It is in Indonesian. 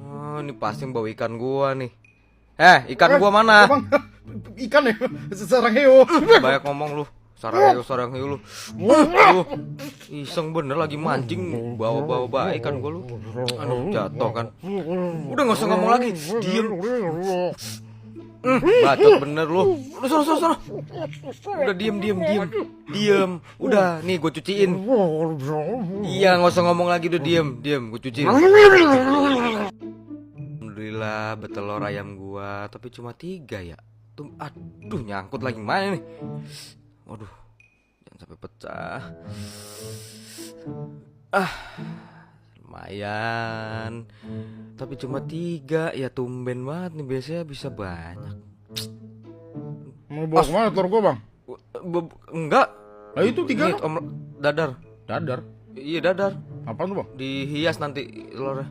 Oh, ini pasti bawa ikan gua nih. Ikan gua mana? Bang, ikan ya, sarang heo. Banyak ngomong lu. Sarang hiu lu. Lu iseng bener lagi mancing bawa ikan gua lu. Aduh, jatuh kan. Udah nggak usah ngomong lagi. Diem. Bacot bener lu. Udah sono. Udah diem. Udah, nih gue cuciin. Iya, nggak usah ngomong lagi, udah diem. Gue cuciin. Alhamdulillah betelor ayam gua, tapi cuma 3 ya. Aduh, nyangkut lagi mana nih? Waduh, jangan sampai pecah. Lumayan. Tapi cuma 3 ya, tumben banget nih, biasanya bisa banyak. Mau bawa kemana telur gua, Bang? Enggak. Nah, itu 3 Dadar. dadar. Iya, dadar. Apaan tuh, Bang? Dihias nanti telurnya.